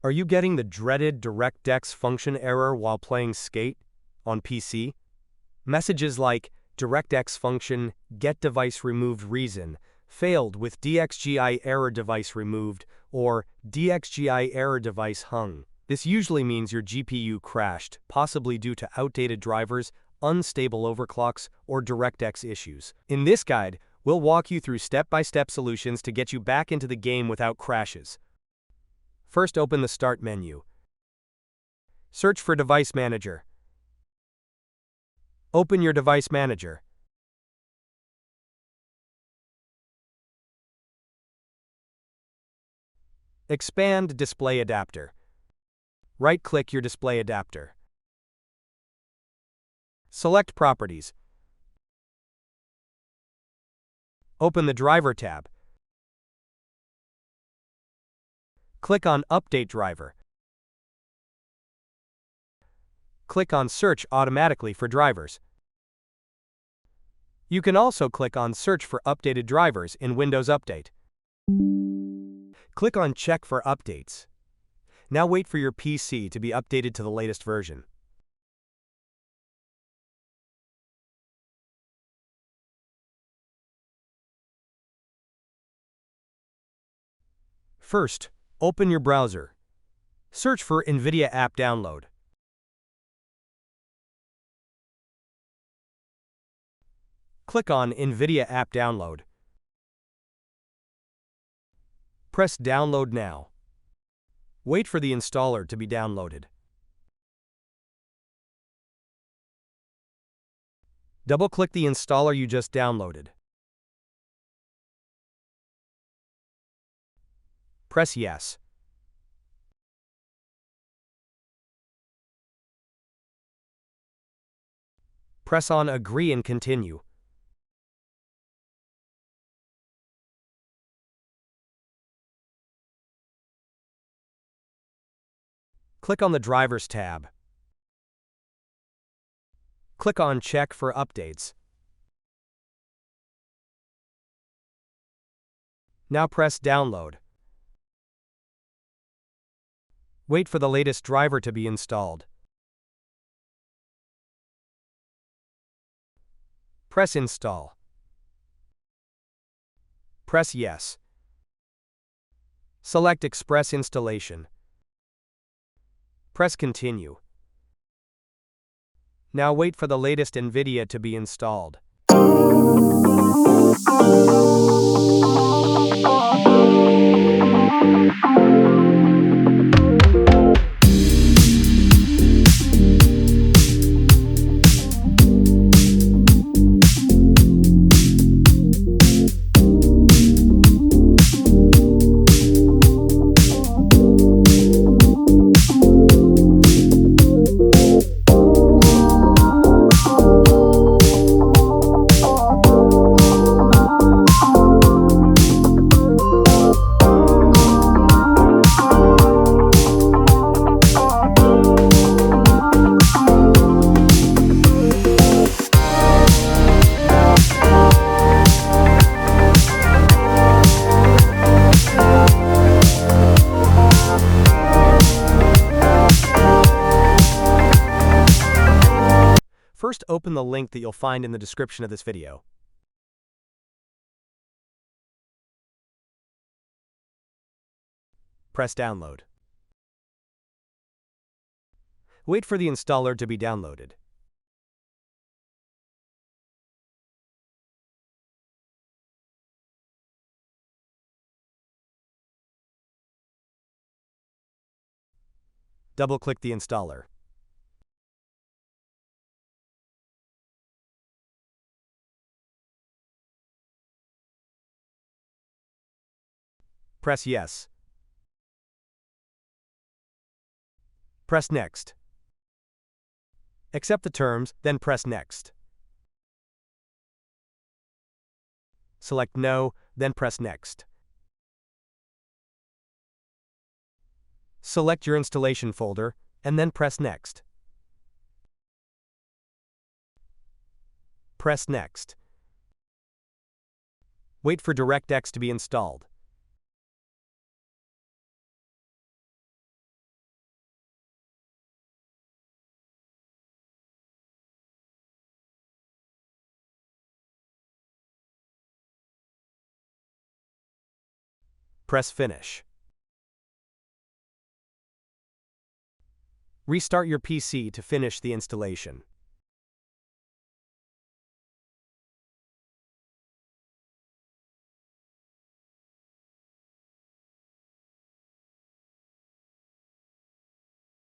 Are you getting the dreaded DirectX function error while playing Skate on PC? Messages like DirectX function get device removed reason failed with DXGI error device removed or DXGI error device hung. This usually means your GPU crashed, possibly due to outdated drivers, unstable overclocks, or DirectX issues. In this guide, we'll walk you through step-by-step solutions to get you back into the game without crashes. First, open the Start menu. Search for Device Manager. Open your Device Manager. Expand Display Adapter. Right-click your display adapter. Select Properties. Open the Driver tab. Click on Update Driver. Click on Search automatically for drivers. You can also click on Search for updated drivers in Windows Update. Click on Check for updates. Now wait for your PC to be updated to the latest version. First, open your browser. Search for NVIDIA App Download. Click on NVIDIA App Download. Press Download Now. Wait for the installer to be downloaded. Double-click the installer you just downloaded. Press Yes. Press on Agree and Continue. Click on the Drivers tab. Click on Check for updates. Now press Download. Wait for the latest driver to be installed. Press Install. Press Yes. Select Express Installation. Press Continue. Now wait for the latest NVIDIA to be installed. First, open the link that you'll find in the description of this video. Press Download. Wait for the installer to be downloaded. Double-click the installer. Press Yes. Press Next. Accept the terms, then press Next. Select No, then press Next. Select your installation folder, and then press Next. Press Next. Wait for DirectX to be installed. Press Finish. Restart your PC to finish the installation.